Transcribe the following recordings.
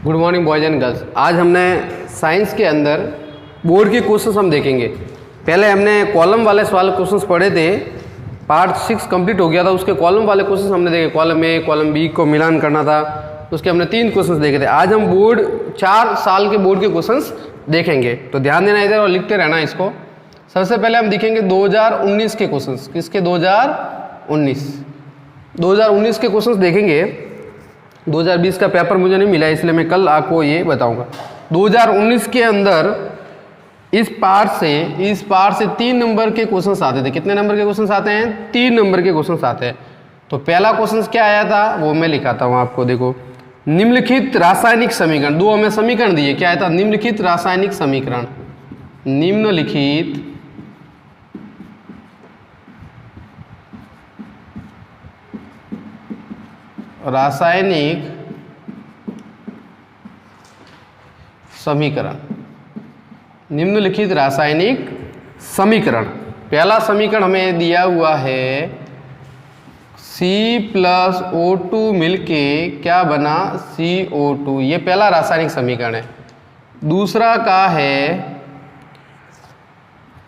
Good morning boys and girls. आज हमने science के अंदर बोर्ड के क्वेश्चंस हम देखेंगे। पहले हमने कॉलम वाले सवाल क्वेश्चंस पढ़े थे, पार्ट 6 कंप्लीट हो गया था, उसके कॉलम वाले क्वेश्चंस हमने देखे। कॉलम ए कॉलम बी को मिलान करना था, उसके हमने 3 क्वेश्चंस देखे थे। आज हम बोर्ड 4 साल के बोर्ड के क्वेश्चंस देखेंगे, तो ध्यान देना इधर और लिखते रहना इसको। सबसे पहले हम देखेंगे 2019 के क्वेश्चंस। किसके? 2019 के क्वेश्चंस देखेंगे। 2020 का पेपर मुझे नहीं मिला, इसलिए मैं कल आपको ये बताऊंगा। 2019 के अंदर इस पार्ट से 3 नंबर के क्वेश्चंस आते थे। कितने नंबर के क्वेश्चंस आते हैं? 3 नंबर के क्वेश्चंस आते हैं। तो पहला क्वेश्चन क्या आया था वो मैं लिखाता हूँ आपको। देखो, निम्नलिखित रासायनिक समीकरण, 2 हमें समीकरण दिए। क्या आया था? निम्नलिखित रासायनिक समीकरण। निम्नलिखित रासायनिक समीकरण। निम्नलिखित रासायनिक समीकरण। पहला समीकरण हमें दिया हुआ है C+O2 मिलके क्या बना? CO2। ये पहला रासायनिक समीकरण है। दूसरा का है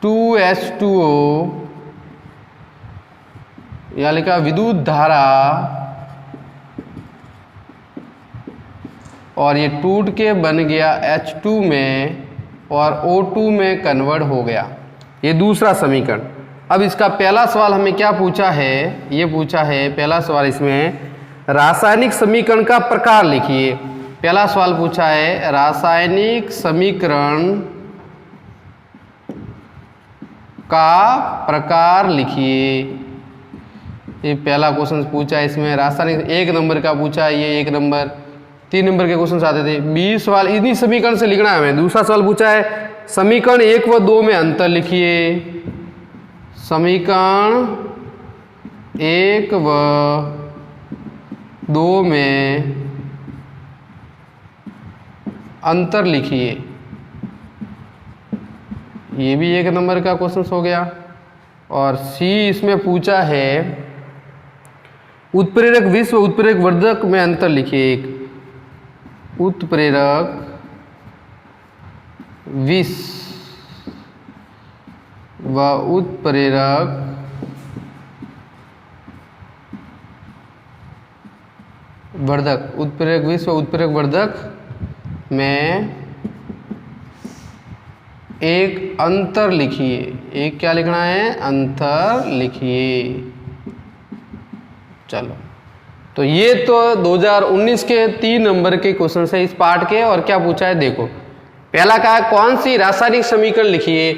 2H2O, या लिखा विद्युत धारा, और ये टूट के बन गया H2 में और O2 में कन्वर्ट हो गया। ये दूसरा समीकरण। अब इसका पहला सवाल हमें क्या पूछा है? ये पूछा है पहला सवाल इसमें, रासायनिक समीकरण का प्रकार लिखिए। पहला सवाल पूछा है रासायनिक समीकरण का प्रकार लिखिए। ये पहला क्वेश्चन पूछा है इसमें। रासायनिक 1 नंबर का पूछा है, ये 1 नंबर। 3 नंबर के क्वेश्चन आते थे। 20 सवाल इन्हीं समीकरण से लिखना है हमें। दूसरा सवाल पूछा है समीकरण 1 व 2 में अंतर लिखिए। समीकरण 1 व 2 में अंतर लिखिए। ये भी 1 नंबर का क्वेश्चन हो गया। और सी इसमें पूछा है उत्प्रेरक विष व उत्प्रेरक वर्धक में अंतर लिखिए। एक उत्प्रेरक विष व उत्प्रेरक वर्धक। उत्प्रेरक विष व उत्प्रेरक वर्धक में एक अंतर लिखिए। एक क्या लिखना है? अंतर लिखिए। चलो, तो ये तो 2019 के 3 नंबर के क्वेश्चन है इस पार्ट के। और क्या पूछा है देखो, पहला कहा है कौन सी रासायनिक समीकरण लिखिए।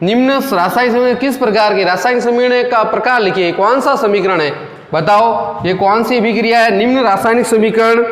निम्न रासायनिक समीकरण किस प्रकार के? रासायनिक समीकरण का प्रकार लिखिए। कौन सा समीकरण है बताओ? ये कौन सी अभिक्रिया है? निम्न रासायनिक समीकरण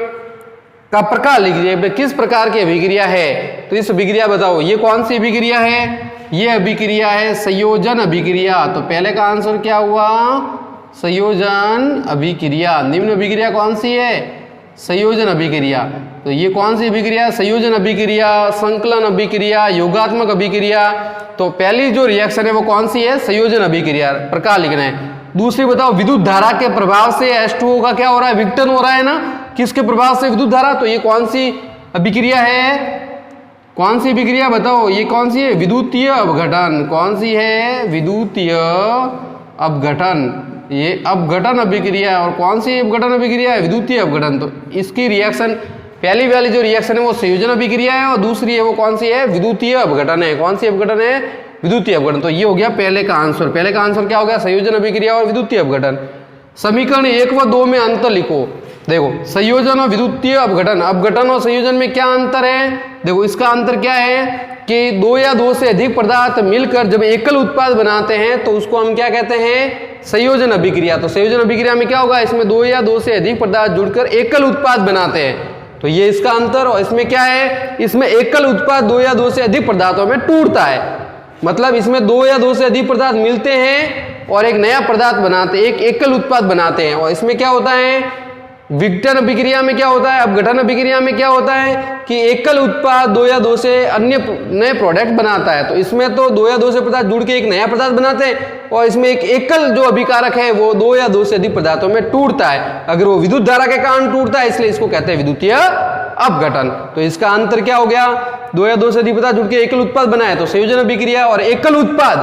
का प्रकार लिखिए। किस प्रकार की अभिक्रिया है? तो इस अभिक्रिया बताओ, ये कौन सी अभिक्रिया है? ये अभिक्रिया है संयोजन अभिक्रिया। तो पहले का आंसर क्या हुआ? संयोजन अभिक्रिया। निम्न अभिक्रिया कौन सी है? संयोजन अभिक्रिया। तो ये कौन सी अभिक्रिया? संयोजन अभिक्रिया, संकलन अभिक्रिया, योगात्मक अभिक्रिया। तो पहली जो रिएक्शन है वो कौन सी है? संयोजन अभिक्रिया। प्रकार लिखना है। दूसरी बताओ, विद्युत धारा के प्रभाव से H2O का क्या हो रहा है? विघटन हो रहा है ना। किसके प्रभाव से? विद्युत धारा। तो ये कौन सी अभिक्रिया है? कौन सी अभिक्रिया बताओ? ये कौन सी है? विद्युतीय अपघटन। कौन सी है? विद्युतीय अपघटन। ये अपघटन अभिक्रिया है। और कौन सी अपघटन अभिक्रिया है? विद्युतीय अपघटन। तो इसकी रिएक्शन, पहली वाली जो रिएक्शन है वो संयोजन अभिक्रिया है, और दूसरी है वो कौन सी है? विद्युतीय अपघटन है। कौन सी अपघटन है? विद्युतीय अपघटन। तो ये हो गया पहले का आंसर। पहले का आंसर क्या हो गया? संयोजन अभिक्रिया और विद्युतीय अपघटन। समीकरण 1 व 2 में अंतर लिखो। देखो, संयोजन और विद्युतीय अपघटन, अपघटन और संयोजन में क्या अंतर है? देखो, इसका अंतर क्या है कि 2 या 2 से अधिक पदार्थ मिलकर जब एकल उत्पाद बनाते हैं तो उसको हम क्या कहते हैं? संयोजन अभिक्रिया। तो संयोजन अभिक्रिया में क्या होगा? इसमें 2 या 2 से अधिक पदार्थ जुड़कर एकल उत्पाद बनाते हैं। तो ये इसका अंतर। और इसमें क्या है? इसमें एकल उत्पाद 2 या 2 से अधिक पदार्थों में टूटता है। मतलब इसमें 2 या 2 से अधिक पदार्थ मिलते हैं और एक नया पदार्थ बनाते हैं, एक एकल उत्पाद बनाते हैं। और इसमें क्या होता है? विघटन अभिक्रिया में क्या होता है, अपघटन अभिक्रिया में क्या होता है कि एकल उत्पाद 2 या 2 से अन्य नए प्रोडक्ट बनाता है। तो इसमें तो 2 या 2 से पदार्थ जुड़ के एक नया पदार्थ बनाते हैं, और इसमें एक एकल जो अभिकारक है वो 2 या 2 से अधिक पदार्थों में टूटता है। अगर वो विद्युत धारा के कारण टूटता है, इसलिए इसको कहते हैं विद्युतीय अपघटन। तो इसका अंतर क्या हो गया, 2 या 2 से अधिक पदार्थ जुड़ के एकल उत्पाद बनाए तो संयोजन अभिक्रिया, और एकल उत्पाद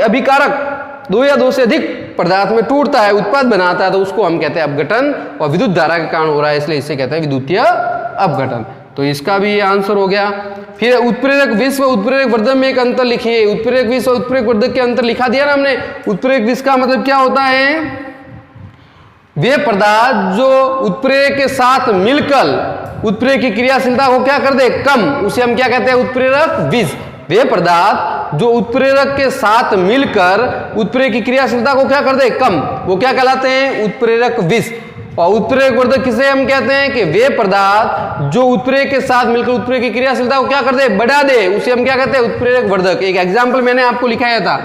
अभिकारक 2 या 2 से अधिक पदार्थ में टूटता है, उत्पाद बनाता है, तो उसको हम कहते हैं अपघटन, और विद्युत धारा के कारण हो रहा है इसलिए इसे कहते हैं विद्युतीय अपघटन। तो इसका भी आंसर हो गया। फिर उत्प्रेरक विष व उत्प्रेरक वर्धक में एक अंतर लिखिए। उत्प्रेरक विष और उत्प्रेरक वर्धक के अंतर लिखा दिया ना हमने। उत्प्रेरक विष का मतलब क्या होता है, वे पदार्थ जो उत्प्रेरक के साथ मिलकर उत्प्रेरक की क्रियाशीलता को क्या कर दे, कम, उसे हम क्या कहते हैं, उत्प्रेरक विष। वे पदार्थ जो उत्प्रेरक के साथ मिलकर उत्प्रेरक की क्रियाशीलता को क्या कर दे, कम, वो क्या कहलाते हैं, उत्प्रेरक विष। और उत्प्रेरक वर्धक किसे हम कहते हैं कि वे पदार्थ जो उत्प्रेरक के साथ मिलकर उत्प्रेरक की क्रियाशीलता को क्या कर दे, बढ़ा दे, उसे हम क्या कहते हैं, उत्प्रेरक वर्धक। एक एग्जाम्पल मैंने आपको लिखाया था,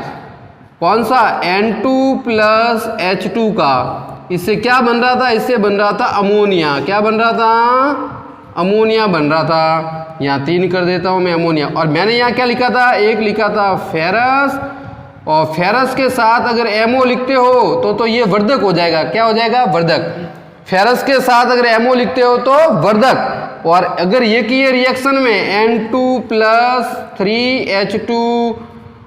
कौन सा, N2+H2 का। इससे क्या बन रहा था, इससे बन रहा था अमोनिया। क्या बन रहा था, अमोनिया बन रहा था। यहाँ 3 कर देता हूं मैं, अमोनिया। और मैंने यहाँ क्या लिखा था, एक लिखा था फेरस, और फेरस के साथ अगर एमओ लिखते हो तो ये वर्धक हो जाएगा। क्या हो जाएगा, वर्धक। फेरस के साथ अगर एमओ लिखते हो तो वर्धक। और अगर ये किए रिएक्शन में N2+3H2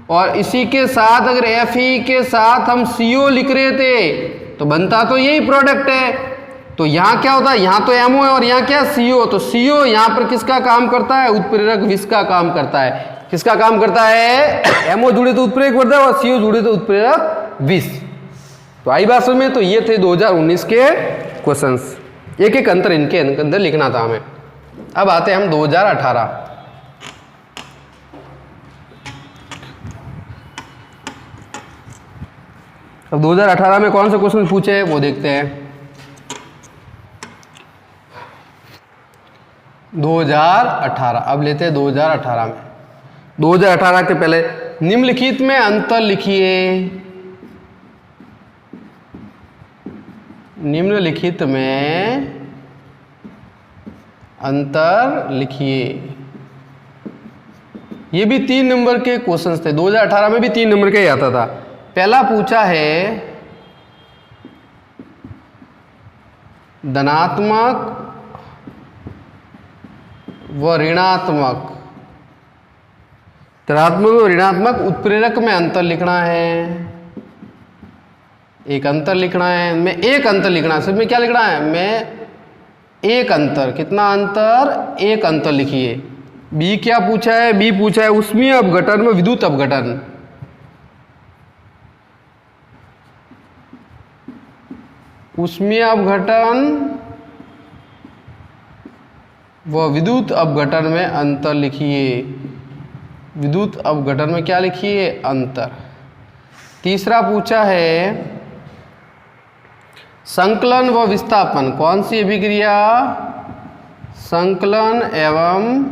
और इसी के साथ अगर Fe के साथ हम CO लिख रहे थे तो बनता तो यही प्रोडक्ट है। तो यहाँ क्या होता है, यहाँ तो एमओ है और यहाँ क्या, CO। तो CO यहाँ पर किसका काम करता है, उत्प्रेरक विष का काम करता है। किसका काम करता है, एमओ जुड़े तो उत्प्रेरक वर्धक और CO जुड़े तो उत्प्रेरक विष। तो आई बात समझ में। तो ये थे 2019 के क्वेश्चंस। एक एक अंतर इनके अंदर लिखना था हमें। अब आते हैं हम 2018। अब 2018 में कौन से क्वेश्चन पूछे हैं वो देखते हैं। 2018, अब लेते हैं 2018 में। 2018 के पहले निम्नलिखित में अंतर लिखिए। निम्नलिखित में अंतर लिखिए। ये भी 3 नंबर के क्वेश्चंस थे। 2018 में भी 3 नंबर का ही आता था। पहला पूछा है धनात्मक व ऋणात्मक, धनात्मक व ऋणात्मक उत्प्रेरक में अंतर लिखना है। एक अंतर लिखना है, मैं एक अंतर लिखना है। सिर्फ में क्या लिखना है, मैं एक अंतर। कितना अंतर, एक अंतर लिखिए। बी क्या पूछा है, बी पूछा है ऊष्मीय अपघटन व विद्युत अपघटन। ऊष्मीय अपघटन व विद्युत अपघटन में अंतर लिखिए। विद्युत अपघटन में क्या लिखिए, अंतर। तीसरा पूछा है संकलन व विस्थापन। कौन सी अभिक्रिया, संकलन एवं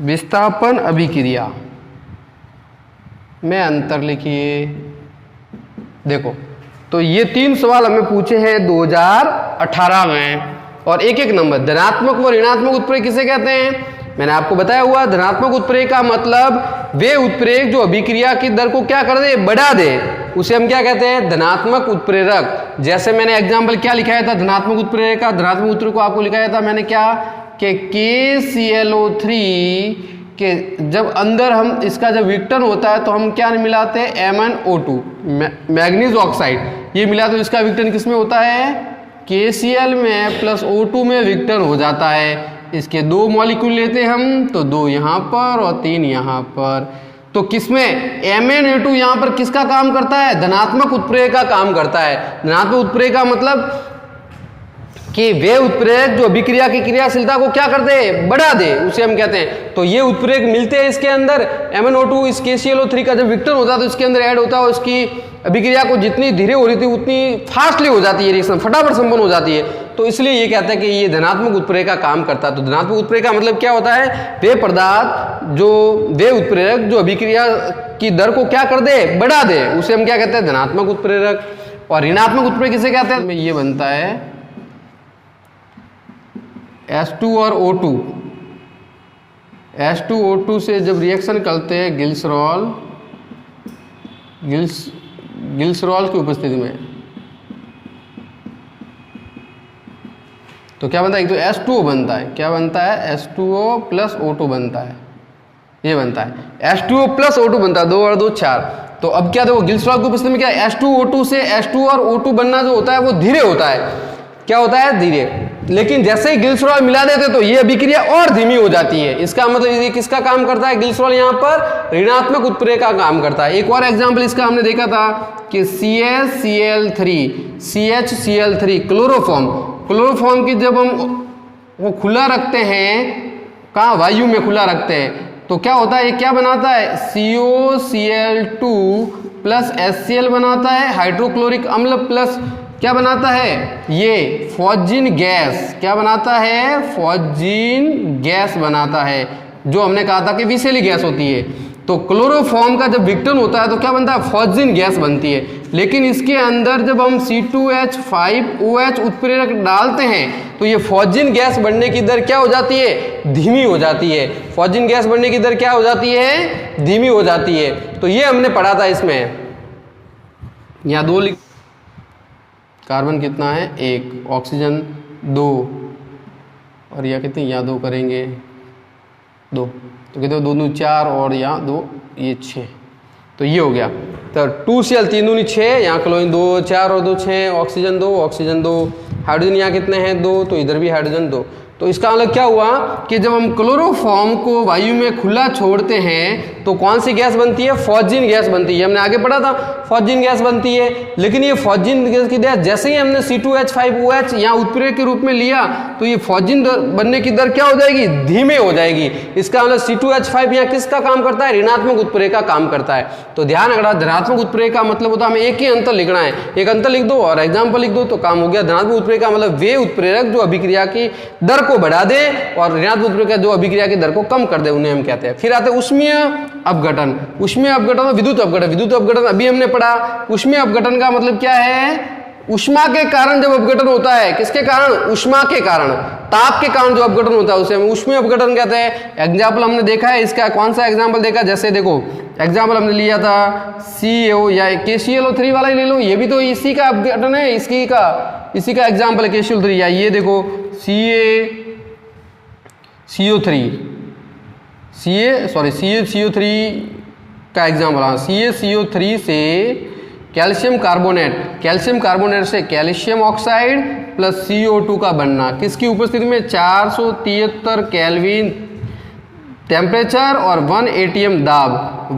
विस्थापन अभिक्रिया में अंतर लिखिए। देखो, तो ये 3 सवाल हमें पूछे हैं 2018 में, और एक एक नंबर। धनात्मक व ऋणात्मक उत्प्रेरक किसे कहते हैं, मैंने आपको बताया हुआ। धनात्मक उत्प्रेरक का मतलब वे उत्प्रेरक जो अभिक्रिया की दर को क्या कर दे, बढ़ा दे, उसे हम क्या कहते हैं, धनात्मक उत्प्रेरक। जैसे मैंने एग्जाम्पल क्या लिखाया था धनात्मक उत्प्रेरक का, धनात्मक उत्प्रेरक को आपको लिखाया था मैंने क्या, कि KClO3 के जब अंदर हम इसका जब विघटन होता है तो हम क्या मिलाते हैं, MnO2, मैग्नीज ऑक्साइड। ये मिला तो इसका विघटन किसमें होता है, KCl में प्लस O2 में विघटन हो जाता है। इसके 2 मॉलिक्यूल लेते हैं हम, तो 2 यहाँ पर और 3 यहाँ पर। तो किसमें, MnO2 यहाँ पर किसका काम करता है, धनात्मक उत्प्रेरक का काम करता है। धनात्मक उत्प्रेरक का मतलब कि वे उत्प्रेरक जो अभिक्रिया की क्रियाशीलता को क्या कर दे, बढ़ा दे, उसे हम कहते हैं। तो ये उत्प्रेरक मिलते हैं इसके अंदर। MnO2 इस KClO3 का जब विघटन होता है तो इसके अंदर ऐड होता है, और इसकी अभिक्रिया को जितनी धीरे हो रही थी उतनी फास्टली हो जाती है, रिएक्शन फटाफट संपन्न हो जाती है। तो इसलिए ये कहते हैं कि ये धनात्मक उत्प्रेरक का काम करता है। तो धनात्मक उत्प्रेरक का मतलब क्या होता है, वे पदार्थ वे उत्प्रेरक जो अभिक्रिया की दर को क्या कर दे, बढ़ा दे, उसे हम क्या कहते हैं, धनात्मक उत्प्रेरक। और ऋणात्मक उत्प्रेरक किसे कहते हैं, ये बनता है H2 और O2। H2O2 से जब रिएक्शन करते हैं ग्लिसरॉल की उपस्थिति में, तो क्या बनता है, एक तो H2O बनता है, क्या बनता है, H2O प्लस O2 बनता है, ये बनता है H2O प्लस O2 बनता है, 2 और 2 4। तो अब क्या देखो ग्लिसरॉल की उपस्थिति में क्या H2O2 से H2 और O2 बनना जो होता है वो धीरे होता है, क्या होता है, धीरे। लेकिन जैसे ही ग्लिसरॉल मिला देते तो ये अभिक्रिया और धीमी हो जाती है। इसका मतलब ये किसका काम करता है, ग्लिसरॉल यहाँ पर ऋणात्मक उत्प्रेरक का काम करता है। एक और एग्जांपल इसका हमने देखा था कि CHCl3 क्लोरोफॉर्म की जब हम वो खुला रखते हैं, कहाँ, वायु में खुला रखते हैं, तो क्या होता है, ये क्या बनाता है, COCl2 प्लस HCl बनाता है, हाइड्रोक्लोरिक अम्ल प्लस क्या बनाता है, ये फॉस्जिन गैस, क्या बनाता है, फॉस्जिन गैस बनाता है, जो हमने कहा था कि विषैली गैस होती है। तो क्लोरोफॉर्म का जब विघटन होता है तो क्या बनता है, फॉस्जिन गैस बनती है। लेकिन इसके अंदर जब हम C2H5OH उत्प्रेरक डालते हैं तो ये फॉस्जिन गैस बढ़ने की दर क्या हो जाती है, धीमी हो जाती है। फॉस्जिन गैस बढ़ने की दर क्या हो जाती है, धीमी हो जाती है। तो ये हमने पढ़ा था। इसमें यहाँ 2 कार्बन कितना है, 1, ऑक्सीजन 2, और यह कितनी, यहाँ 2 करेंगे 2, तो कहते हो 2 दूनी 4 और यहाँ 2, ये 6, तो ये हो गया। तो 2Cl 3 दूनी 6, यहाँ क्लोरीन 2 4 और 2 6, ऑक्सीजन 2, हाइड्रोजन यहाँ कितने हैं 2, तो इधर भी हाइड्रोजन 2। तो इसका मतलब क्या हुआ कि जब हम क्लोरोफॉर्म को वायु में खुला छोड़ते हैं तो कौन सी गैस बनती है, फॉस्जिन गैस बनती है। हमने आगे पढ़ा था फॉस्जिन गैस बनती है। लेकिन ये फॉस्जिन गैस की दर जैसे ही हमने C2H5OH यहाँ उत्प्रेरक के रूप में लिया तो ये फॉस्जिन बनने की दर क्या हो जाएगी, धीमे हो जाएगी। इसका मतलब C2H5 यहाँ किसका काम करता है, ऋणात्मक उत्प्रेरक का काम करता है। तो ध्यान रखना, धनात्मक उत्प्रेरक का मतलब होता है हमें एक ही अंतर लिखना है, एक अंतर लिख दो और एग्जाम्पल लिख दो तो काम हो गया। धनात्मक उत्प्रेरक का मतलब वे उत्प्रेरक जो अभिक्रिया की दर को बढ़ा दे और ऋणात्मक उत्प्रेरक जो अभिक्रिया की दर को कम कर दे, उन्हें हम कहते हैं। फिर आते हैं उष्मीय अपघटन। उष्मीय अपघटन और विद्युत अपघटन। विद्युत अपघटन अभी हमने पढ़ा। उष्मीय अपघटन का मतलब क्या है, उष्मा के कारण जब अपघटन होता है, किसके कारण, उष्मा के कारण, ताप के कारण जो अपघटन होता है उसे हम उष्मीय अपघटन कहते हैं। एग्जाम्पल हमने देखा है इसका, कौन सा एग्जाम्पल देखा, जैसे देखो एग्जाम्पल हमने लिया था CO या KClO3 वाला ही ले लो, ये भी तो इसी का अपघटन है, इसी का एग्जाम्पल है KClO3। या ये देखो CaCO3 का एग्जाम्पल, हाँ CaCO3 से कैल्शियम कार्बोनेट से कैल्शियम ऑक्साइड प्लस CO2 का बनना, किसकी उपस्थिति में, 473 केल्विन टेम्परेचर और 1 atm दाब।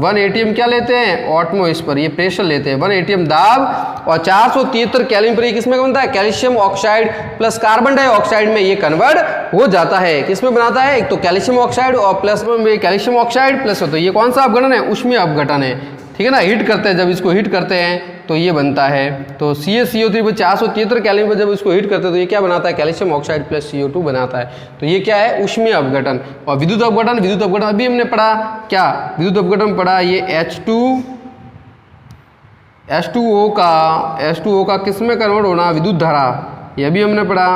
1 atm क्या लेते हैं, एटमॉस्फेयर, ये प्रेशर लेते हैं, 1 atm दाब और 473 केल्विन पर ये किसमें बनता है, calcium oxide plus carbon dioxide में ये कन्वर्ट हो जाता है। किसमें बनाता है, एक तो कैल्शियम ऑक्साइड और प्लस में कैल्शियम ऑक्साइड प्लस, तो ये कौन सा अपघटन है, उष्मीय अपघटन है। ठीक है ना, हीट करते हैं, जब इसको हीट करते हैं तो ये बनता है। तो CaCO3 पर 473 केल्विन पर जब इसको हीट करते हैं तो ये क्या बनाता है, कैल्शियम ऑक्साइड प्लस CO2 बनाता है। तो ये क्या है, उष्मीय अपघटन। और विद्युत अपघटन अभी हमने पढ़ा, क्या विद्युत अपघटन पढ़ा, ये H2O का किस में कन्वर्ट होना, विद्युत धारा, ये भी हमने पढ़ा।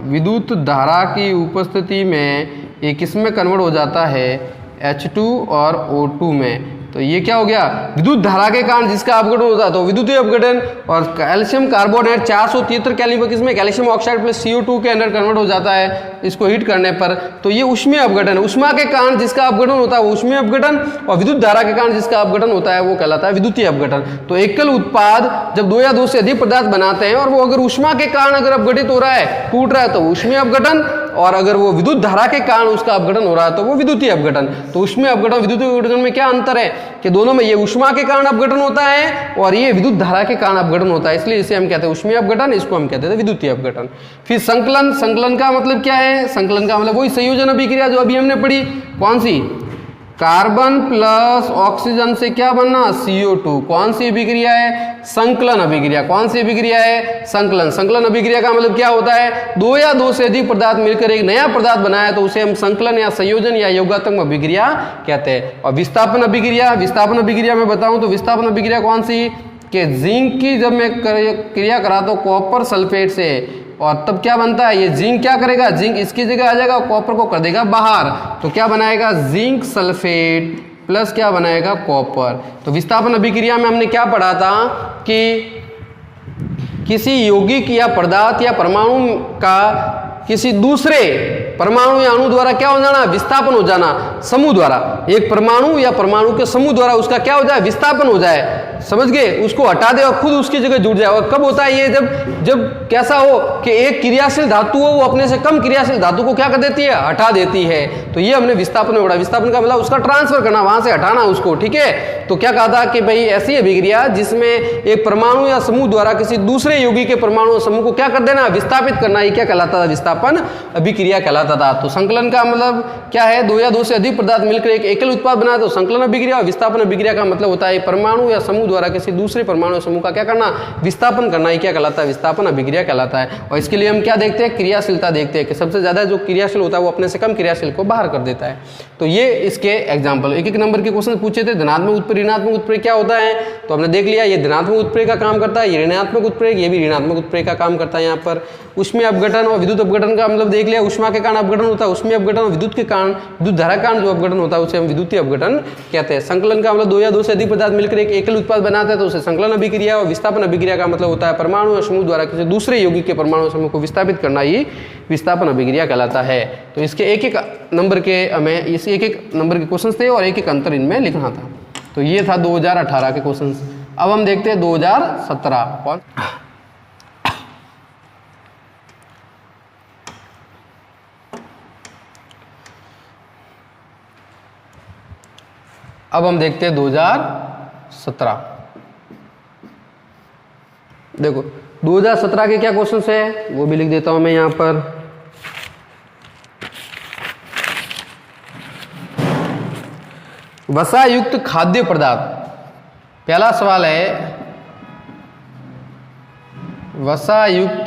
विद्युत धारा की उपस्थिति में ये किस में कन्वर्ट हो जाता है, H2 और O2 में। तो ये क्या हो गया, विद्युत धारा के कारण जिसका अपघटन होता है तो विद्युतीय अपघटन। और कैल्शियम कार्बोनेट 473 केल्विन पर किसमें, कैल्शियम ऑक्साइड प्लस CO2 के अंदर कन्वर्ट हो जाता है इसको हीट करने पर। तो ये उष्मीय अपघटन, उष्मा के कारण जिसका अपघटन होता है वो उष्मीय अपघटन, और विद्युत धारा के कारण जिसका अपघटन होता है वो कहलाता है विद्युतीय अपघटन। तो एकल उत्पाद जब 2 या 2 से अधिक पदार्थ बनाते हैं और वो अगर उष्मा के कारण अगर अपघटित हो रहा है, टूट रहा है, तो उष्मीय अपघटन, और अगर वो विद्युत धारा के कारण उसका अपघटन हो रहा है तो वो विद्युतीय अपघटन। तो उष्मीय अपघटन विद्युतीय अपघटन में क्या अंतर है कि दोनों में ये उष्मा के कारण अपघटन होता है और ये विद्युत धारा के कारण अपघटन होता है, इसलिए इसे हम कहते हैं उष्मीय अपघटन, इसको हम कहते हैं विद्युतीय अपघटन। फिर संकलन का मतलब क्या है, संकलन का मतलब वही संयोजन अभिक्रिया जो अभी हमने पढ़ी, कौन सी, कार्बन प्लस ऑक्सीजन से क्या बनना, CO2। कौन सी अभिक्रिया है, संकलन अभिक्रिया। कौन सी अभिक्रिया है, संकलन। संकलन अभिक्रिया का मतलब क्या होता है, दो या दो से अधिक पदार्थ मिलकर एक नया पदार्थ बनाया तो उसे हम संकलन या संयोजन या योगात्मक अभिक्रिया कहते हैं। और विस्थापन अभिक्रिया, विस्थापन अभिक्रिया में बताऊं तो विस्थापन अभिक्रिया कौन सी, कि जिंक की जब मैं क्रिया करा तो कॉपर सल्फेट से, और तब क्या बनता है, ये जिंक क्या करेगा, जिंक इसकी जगह आ जाएगा, कॉपर को कर देगा बाहर, तो क्या बनाएगा, जिंक सल्फेट प्लस क्या बनाएगा, कॉपर। तो विस्थापन अभिक्रिया में हमने क्या पढ़ा था कि किसी यौगिक या पदार्थ या परमाणु का किसी दूसरे परमाणु या अणु द्वारा क्या हो जाना, विस्थापन हो जाना, समूह द्वारा। एक परमाणु या परमाणु के समूह द्वारा उसका क्या हो जाए, विस्थापन हो जाए, समझ गए, उसको हटा दे और खुद उसकी जगह जुड़ जाए। और कब होता है ये, जब कैसा हो कि एक क्रियाशील धातु हो वो अपने से कम क्रियाशील धातु को क्या कर देती है, हटा देती है। तो ये हमने विस्थापन में पढ़ा। विस्थापन का मतलब उसका ट्रांसफर करना, वहां से हटाना उसको, ठीक है। तो क्या कहा था कि भाई ऐसी अभिक्रिया जिसमें एक परमाणु या समूह द्वारा किसी दूसरे यौगिक के परमाणु समूह को क्या कर देना, विस्थापित करना, ये क्या कहलाता था, विस्थापन अभिक्रिया कहलाता था। तो संकलन का मतलब क्या है, दो या दो से अधिक पदार्थ मिलकर एक एकल उत्पाद बनाए तो संकलन अभिक्रिया। और विस्थापन अभिक्रिया का मतलब होता है परमाणु या समूह द्वारा किसी दूसरे परमाणु समूह का क्या करना, विस्थापन करना, ये क्या कहलाता है, विस्थापन अभिक्रिया कहलाता है। और इसके लिए हम क्या देखते हैं, क्रियाशीलता देखते हैं कि सबसे ज्यादा जो क्रियाशील होता है वो अपने से कम क्रियाशील को बाहर कर देता है। तो ये इसके एग्जाम्पल, एक एक नंबर के क्वेश्चन पूछे थे। धनात्मक उत्प्रेरक, ऋणात्मक उत्प्रेरक क्या होता है, तो हमने देख लिया, ये धनात्मक उत्प्रेरक का काम करता है, ये ऋणात्मक उत्प्रेरक, ये भी ऋणात्मक उत्प्रेरक का काम करता है। यहाँ पर उसमें अपघटन और विद्युत अपघटन का मतलब देख लिया, ऊष्मा के कारण अपघटन होता है, उसमें अपघटन, और विद्युत के कारण, विद्युत धारा के कारण जो अपघटन होता है उसे हम विद्युतीय अपघटन कहते हैं। संकलन का मतलब दो या दो से अधिक पदार्थ मिलकर एक एकल उत्पाद बनाते हैं तो उसे संकलन अभिक्रिया। और विस्थापन अभिक्रिया का मतलब होता है परमाणु या समूह द्वारा किसी दूसरे यौगिक के परमाणु समूह को विस्थापित करना, ये विस्थापन अभिक्रिया कहलाता है। तो इसके एक एक नंबर के हमें इस एक एक नंबर के क्वेश्चन थे और एक एक अंतर इनमें लिखना था। तो ये था 2018 के क्वेश्चन। अब हम देखते हैं 2017। अब हम देखते हैं 2017। देखो 2017 के क्या क्वेश्चंस है वो भी लिख देता हूं मैं यहां पर। वसा युक्त खाद्य पदार्थ, पहला सवाल है वसा युक्त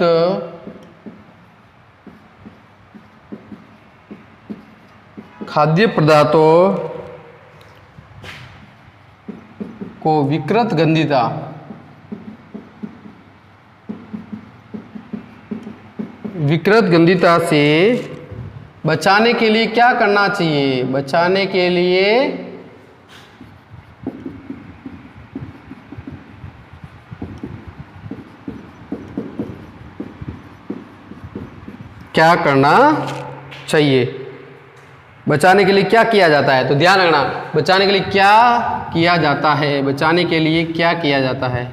खाद्य पदार्थों को विकृत गंधिता से बचाने के लिए क्या करना चाहिए, बचाने के लिए क्या करना चाहिए, बचाने के लिए क्या किया जाता है। तो ध्यान रखना, बचाने के लिए क्या किया जाता है, बचाने के लिए क्या किया जाता है।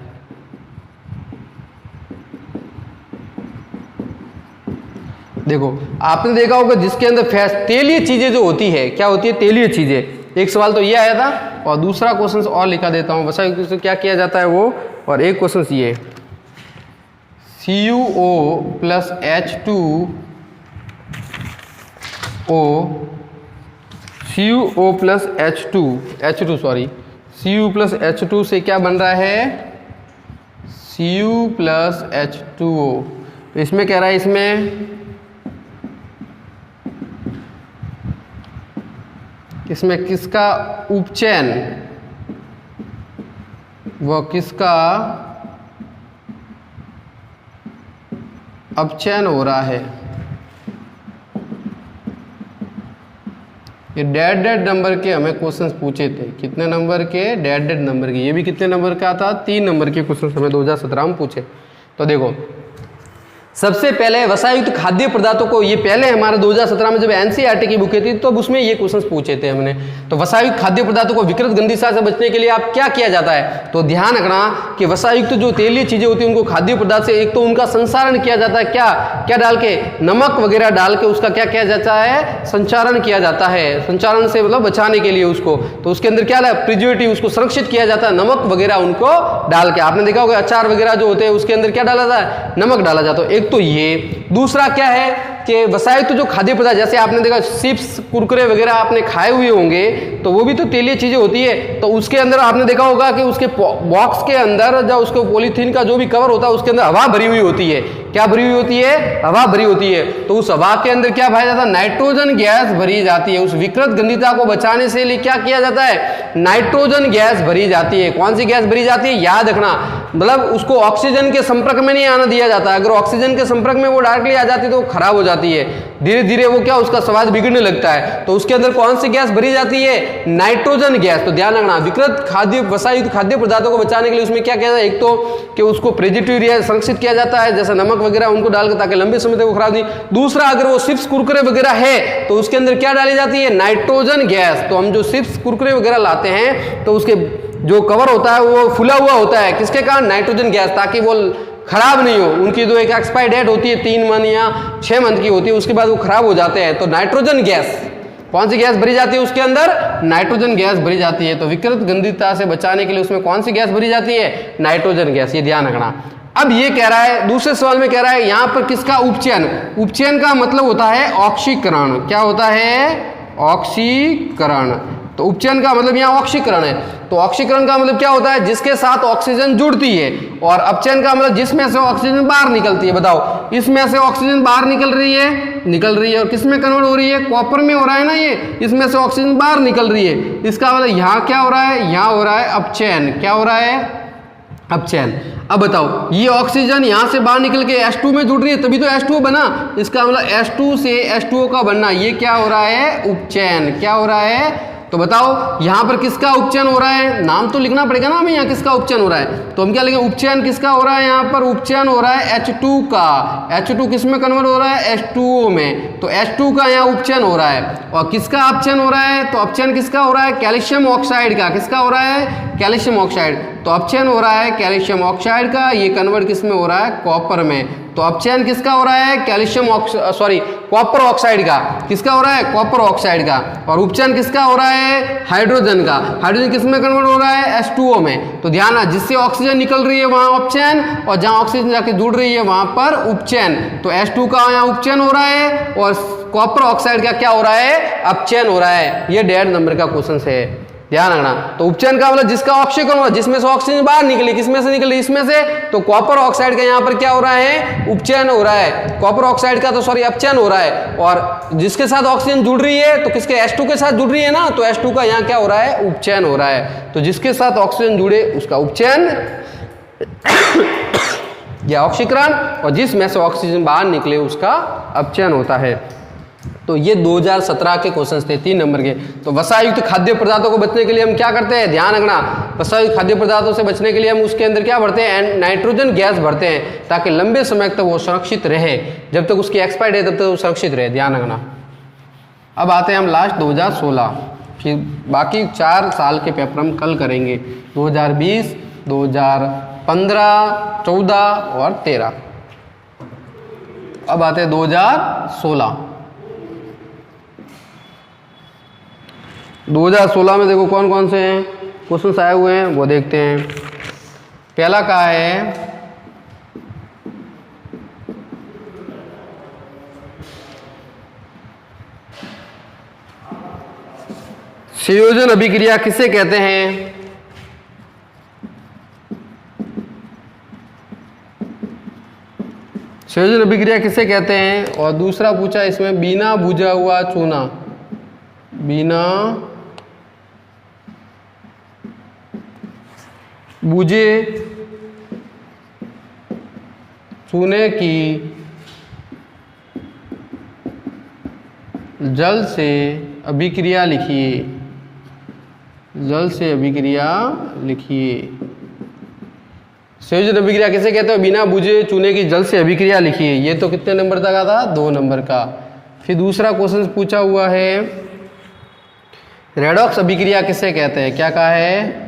देखो आपने देखा होगा जिसके अंदर तेलीय चीजें जो होती है, क्या होती है, तेलीय चीजें। एक सवाल तो ये आया था और दूसरा क्वेश्चन और लिखा देता हूं, वसा युक्त से क्या किया जाता है वो। और एक क्वेश्चन ये CuO plus CuO plus Cu plus H2 से क्या बन रहा है, Cu प्लस H2O। तो इसमें कह रहा है इसमें किसका उपचयन व किसका अपचयन हो रहा है। ये डेड नंबर के हमें क्वेश्चंस पूछे थे, कितने नंबर के, डेड नंबर के। ये भी कितने नंबर का था, 3 नंबर के क्वेश्चंस हमें 2017 में पूछे। तो देखो सबसे पहले वसायुक्त खाद्य पदार्थों को, ये पहले हमारे 2017 में जब एनसीईआरटी की बुकें थी तो उसमें ये क्वेश्चंस पूछे थे हमने। तो वसायुक्त खाद्य पदार्थों को विकृत गंधिसा से बचने के लिए आप क्या किया जाता है, तो ध्यान रखना कि वसायुक्त जो तेलीय चीजें होती हैं उनको खाद्य पदार्थ से एक तो उनका संसारण किया जाता है, क्या डाल के, नमक वगैरह डाल के उसका क्या किया जाता है, संचारण किया जाता है। संचारण से मतलब बचाने के लिए उसको, तो उसके अंदर क्या है, प्रिजर्वेटिव, उसको संरक्षित किया जाता है नमक वगैरह उनको डाल के। आपने देखा होगा अचार वगैरह जो होते हैं उसके अंदर क्या डाला जाता है, नमक डाला जाता है। एक एक तो ये, दूसरा क्या है कि वसायुक्त जो खाद्य पदार्थ, जैसे आपने देखा चिप्स कुरकुरे वगैरह आपने खाए हुए होंगे तो वो भी तो तेलीय चीजें होती है, तो उसके अंदर आपने देखा होगा कि उसके बॉक्स के अंदर जो उसको पॉलीथीन का जो भी कवर होता है उसके अंदर हवा भरी हुई होती है। क्या भरी हुई होती है? हवा भरी होती है। तो उस हवा के अंदर क्या भरा जाता है? नाइट्रोजन गैस भरी जाती है। उस विकृत गंधिता को बचाने से लिए क्या किया जाता है? नाइट्रोजन गैस भरी जाती है। कौन सी गैस भरी जाती है? याद रखना, मतलब उसको ऑक्सीजन के संपर्क में नहीं आना दिया जाता। अगर ऑक्सीजन के संपर्क में वो डायरेक्टली आ जाती है तो खराब हो जाती है, धीरे धीरे वो क्या उसका स्वाद बिगड़ने लगता है। तो उसके अंदर कौन सी गैस भरी जाती है? Nitrogen gas. तो ध्यान रखना, विकृत खाद्य वसायुक्त खाद्य पदार्थों को बचाने के लिए उसमें क्या किया जाता है? एक तो कि उसको प्रिजर्वेटिव संरक्षित किया जाता है, जैसे नमक वगैरह उनको डालकर, ताकि लंबे समय तक वो खराब नहीं। दूसरा, अगर वो चिप्स कुरकुरे वगैरह है तो उसके अंदर क्या डाली जाती है? Nitrogen gas. तो हम जो चिप्स कुरकुरे वगैरह लाते हैं तो उसके जो कवर होता है वो फुला हुआ होता है, किसके कारण? नाइट्रोजन गैस, ताकि वो खराब नहीं हो। उनकी जो एक एक्सपायरी डेट होती है 3 मंथ या 6 मंथ की होती है, उसके बाद वो खराब हो जाते हैं। तो नाइट्रोजन गैस, कौन सी गैस भरी जाती है उसके अंदर? नाइट्रोजन गैस भरी जाती है। तो विकृत गंधिता से बचाने के लिए उसमें कौन सी गैस भरी जाती है? Nitrogen gas. ये ध्यान रखना। अब ये कह रहा है, दूसरे सवाल में कह रहा है यहां पर किसका उपचयन? उपचयन का मतलब होता है ऑक्सीकरण। क्या होता है? ऑक्सीकरण। तो उपचयन का मतलब यहाँ ऑक्सीकरण है। तो ऑक्सीकरण का मतलब क्या होता है? जिसके साथ ऑक्सीजन जुड़ती है। और अपचयन का मतलब जिसमें से ऑक्सीजन बाहर निकलती है। बताओ, इसमें से ऑक्सीजन बाहर निकल रही है और किस में कन्वर्ट हो रही है? कॉपर में हो रहा है ना ये, इसमें से ऑक्सीजन बाहर निकल रही है। इसका मतलब यहाँ क्या हो रहा है? यहाँ हो रहा है अपचयन। क्या हो रहा है? अपचयन। अब बताओ, ये ऑक्सीजन यहाँ से बाहर निकल के H2 में जुड़ रही है, तभी तो H2O बना। इसका मतलब H2 से H2O का बनना, ये क्या हो रहा है? उपचयन। क्या हो रहा है? तो बताओ यहाँ पर किसका उपचयन हो रहा है? नाम तो लिखना पड़ेगा ना हमें, यहाँ किसका उपचयन हो रहा है। तो हम क्या लिखेंगे? उपचयन किसका हो रहा है? यहाँ पर उपचयन हो रहा है H2 का। H2 किस में कन्वर्ट हो रहा है? H2O में। तो H2 का यहाँ उपचयन हो रहा है। और किसका अपचयन हो रहा है? तो अपचयन किसका हो रहा है? कैल्शियम ऑक्साइड का। किसका हो रहा है? Calcium oxide. तो अपचयन हो रहा है कैल्शियम ऑक्साइड का, ये कन्वर्ट किस में हो रहा है? कॉपर में। तो अपचयन किसका हो रहा है? कॉपर ऑक्साइड का। किसका हो रहा है? कॉपर ऑक्साइड का। और उपचयन किसका हो रहा है? हाइड्रोजन का। हाइड्रोजन किस में कन्वर्ट हो रहा है? H2O में। तो ध्यान है, जिससे ऑक्सीजन निकल रही है वहां अपचयन, और जहां ऑक्सीजन जाके जुड़ रही है वहां पर उपचयन। तो H2 का यहाँ उपचयन हो रहा है और कॉपर ऑक्साइड का क्या हो रहा है? अपचयन हो रहा है। ये 1.5 नंबर का क्वेश्चन है, ध्यान रखना। तो उपचयन का मतलब जिसका ऑक्सीकरण हुआ, जिसमें से ऑक्सीजन बाहर निकली, किसमें से निकली? इसमें से। तो कॉपर ऑक्साइड का यहाँ पर क्या हो रहा है? उपचयन हो रहा है। कॉपर ऑक्साइड का तो अपचयन हो रहा है। और जिसके साथ ऑक्सीजन जुड़ रही है तो किसके? H2 के साथ जुड़ रही है ना, तो H2 का यहाँ क्या हो रहा है? उपचयन हो रहा है। तो जिसके साथ ऑक्सीजन जुड़े उसका उपचयन या ऑक्सीकरण, और जिसमें से ऑक्सीजन बाहर निकले उसका अपचयन होता है। तो ये 2017 के क्वेश्चंस थे 3 नंबर के। तो वसायुक्त खाद्य पदार्थों को बचने के लिए हम क्या करते हैं? ध्यान रखना, वसायुक्त खाद्य पदार्थों से बचने के लिए हम उसके अंदर क्या भरते हैं? नाइट्रोजन गैस भरते हैं, ताकि लंबे समय तक वो सुरक्षित रहे। जब तक उसकी एक्सपायरी है तब तक वो सुरक्षित रहे, ध्यान रखना। अब आते हैं हम लास्ट 2016, फिर बाकी 4 साल के पेपर हम कल करेंगे, 2020, 2015, 14 और 13। अब आते हैं 2016। 2016 में देखो कौन कौन से हैं क्वेश्चन आए हुए हैं, वो देखते हैं। पहला का है संयोजन अभिक्रिया किसे कहते हैं? संयोजन अभिक्रिया किसे कहते हैं? और दूसरा पूछा इसमें बिना भुजा हुआ चूना, बिना बुझे चूने की जल से अभिक्रिया लिखिए, जल से अभिक्रिया लिखिए। संयोजन अभिक्रिया किसे कहते हैं? बिना बुझे चूने की जल से अभिक्रिया लिखिए। ये तो कितने नंबर तक आता? 2 नंबर का। फिर दूसरा क्वेश्चन पूछा हुआ है रेडॉक्स अभिक्रिया किसे कहते हैं? क्या कहा है?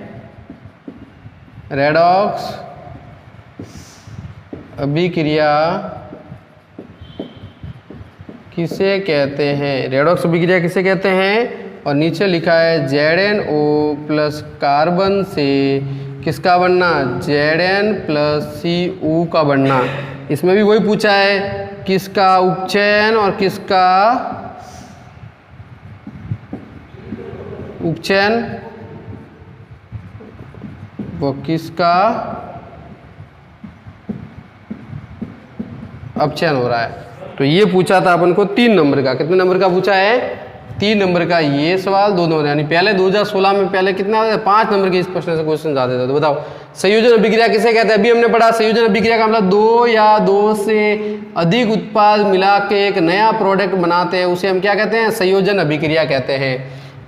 रेडॉक्स अभिक्रिया किसे कहते हैं? रेडॉक्स अभिक्रिया किसे कहते हैं? और नीचे लिखा है ZnO प्लस कार्बन से किसका बनना? Zn प्लस Cu का बनना। इसमें भी वही पूछा है, किसका उपचयन और किसका उपचयन वो किसका अपचयन हो रहा है। तो ये पूछा था अपन को 3 नंबर का। कितने नंबर का पूछा है? 3 नंबर का ये सवाल, 2 नंबर, यानी पहले 2016 में पहले कितना 5 नंबर के इस प्रश्न से क्वेश्चन आते थे। तो बताओ संयोजन अभिक्रिया किसे कहते हैं? अभी हमने पढ़ा संयोजन अभिक्रिया का मतलब 2 या 2 से अधिक उत्पाद मिला के एक नया प्रोडक्ट बनाते हैं, उसे हम क्या कहते हैं? संयोजन अभिक्रिया कहते हैं।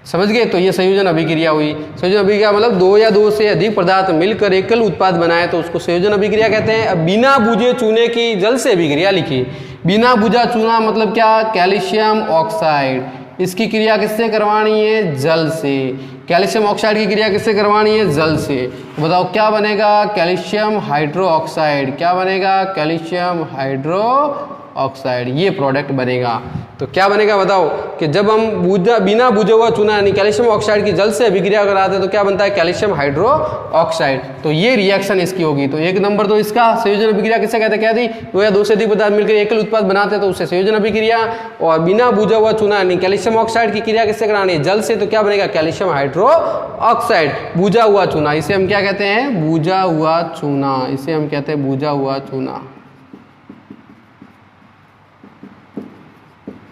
समझ गए? तो ये संयोजन अभिक्रिया हुई। संयोजन अभिक्रिया मतलब 2 या 2 से अधिक पदार्थ मिलकर एकल उत्पाद बनाए तो उसको संयोजन अभिक्रिया कहते हैं। अब बिना बुझे चूने की जल से अभिक्रिया लिखी। बिना बुझा चूना मतलब क्या? Calcium oxide. इसकी क्रिया किससे करवानी है? जल से। कैल्शियम ऑक्साइड की क्रिया किससे करवानी है? जल से। तो बताओ क्या बनेगा? Calcium hydro oxide. क्या बनेगा? कैल्शियम हाइड्रो ऑक्साइड, ये प्रोडक्ट बनेगा। तो क्या बनेगा बताओ कि जब हम बिना बुझे हुआ चूना यानी कैल्शियम ऑक्साइड की जल से अभिक्रिया कराते हैं तो क्या बनता है? Calcium hydro oxide. तो ये रिएक्शन इसकी होगी। तो 1 नंबर तो इसका संयोजन अभिक्रिया किसे कहते हैं? क्या थी? 2 या 2 से अधिक पदार्थ मिलकर एकल उत्पाद बनाते हैं तो उससे संयोजन अभिक्रिया। और बिना बुझा हुआ चूना यानी कैल्शियम ऑक्साइड की क्रिया किससे करानी है? जल से। तो क्या बनेगा? Calcium hydro oxide. बुझा हुआ चूना, इसे हम क्या कहते हैं? बुझा हुआ चूना। इसे हम कहते हैं बुझा हुआ चूना।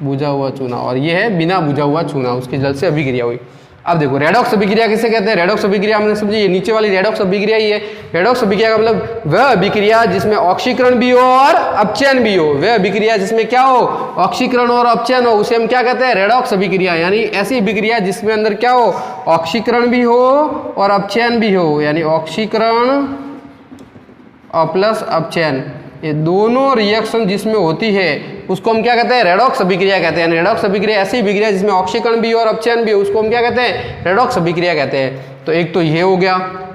बुझा हुआ चूना। और ये है बिना बुझा हुआ चूना, उसकी जल से अभिक्रिया हुई। अब देखो रेडॉक्स अभिक्रिया किसे कहते हैं? रेडॉक्स अभिक्रिया हमने समझी, ये नीचे वाली रेडॉक्स अभिक्रिया ही है। रेडॉक्स अभिक्रिया का मतलब वह अभिक्रिया जिसमें ऑक्सीकरण भी हो और अपचयन भी हो। वह अभिक्रिया जिसमें क्या हो? ऑक्सीकरण और अपचयन हो, उसे हम क्या कहते हैं? रेडॉक्स अभिक्रिया। यानी ऐसी अभिक्रिया जिसमें अंदर क्या हो? ऑक्सीकरण भी हो और अपचयन भी हो, यानी ऑक्सीकरण और प्लस अपचयन, ये दोनों रिएक्शन जिसमें होती है उसको हम क्या कहते हैं? रेडॉक्स अभिक्रिया कहते हैं। रेडॉक्स अभिक्रिया ऐसी अभिक्रिया जिसमें ऑक्सीकरण भी और अपचयन भी हो, उसको हम क्या कहते हैं? रेडॉक्स अभिक्रिया कहते हैं। तो एक तो ये हो गया।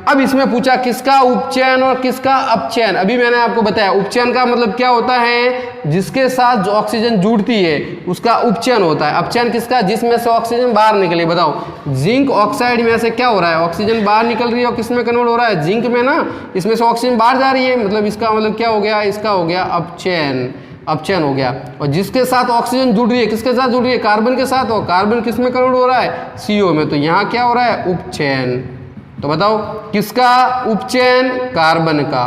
अब इसमें पूछा किसका उपचयन और किसका अपचयन। अभी मैंने आपको बताया उपचयन का मतलब क्या होता है? जिसके साथ जो ऑक्सीजन जुड़ती है उसका उपचयन होता है। अपचयन किसका? जिसमें से ऑक्सीजन बाहर निकले। बताओ जिंक ऑक्साइड में से क्या हो रहा है? ऑक्सीजन बाहर निकल रही है और किसमें कन्वर्ट हो रहा है? जिंक में ना। इसमें से ऑक्सीजन बाहर जा रही है, मतलब इसका मतलब क्या हो गया? इसका हो गया अपचयन। अपचयन हो गया। और जिसके साथ ऑक्सीजन जुड़ रही है, किसके साथ जुड़ रही है? कार्बन के साथ। और कार्बन किसमें कन्वर्ट हो रहा है? CO में। तो यहाँ क्या हो रहा है? उपचयन। तो बताओ किसका उपचयन? कार्बन का।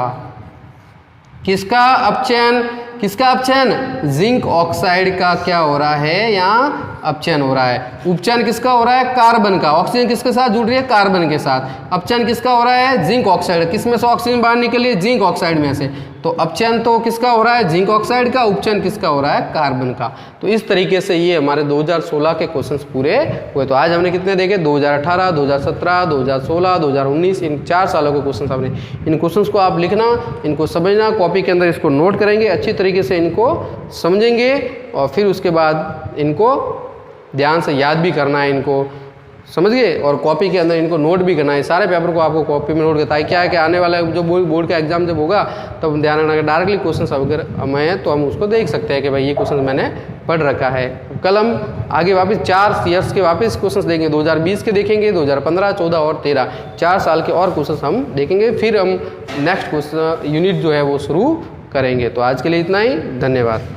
किसका अपचयन? किसका अपचयन? जिंक ऑक्साइड का क्या हो रहा है? यहाँ अपचयन हो रहा है। उपचयन किसका हो रहा है? कार्बन का। ऑक्सीजन किसके साथ जुड़ रही है? कार्बन के साथ। अपचयन किसका हो रहा है? Zinc oxide. किसमें से ऑक्सीजन बाहर निकली है? जिंक ऑक्साइड में से। तो अपचयन तो किसका हो रहा है? जिंक ऑक्साइड का। उपचयन किसका हो रहा है? कार्बन का। तो इस तरीके से ये हमारे 2016 के क्वेश्चंस पूरे हुए। तो आज हमने कितने देखे? 2018, 2017, 2016, 2019, इन 4 सालों के क्वेश्चंस हमने। इन क्वेश्चंस को आप लिखना, इनको समझना, कॉपी के अंदर इसको नोट करेंगे, अच्छी तरीके से इनको समझेंगे और फिर उसके बाद इनको ध्यान से याद भी करना है। इनको समझ गए? और कॉपी के अंदर इनको नोट भी करना है। सारे पेपर को आपको कॉपी में नोट करता है। क्या है कि आने वाला जो बोर्ड का एग्जाम जब होगा तब ध्यान रखना कि डायरेक्टली क्वेश्चन अगर हमें तो हम उसको देख सकते हैं कि भाई ये क्वेश्चन मैंने पढ़ रखा है। कल हम आगे वापस 4 ईयर्स के वापस क्वेश्चन देखेंगे। 2020 के देखेंगे, 2015, 14 और 13, 4 साल के और क्वेश्चन हम देखेंगे। फिर हम नेक्स्ट क्वेश्चन यूनिट जो है वो शुरू करेंगे। तो आज के लिए इतना ही। धन्यवाद।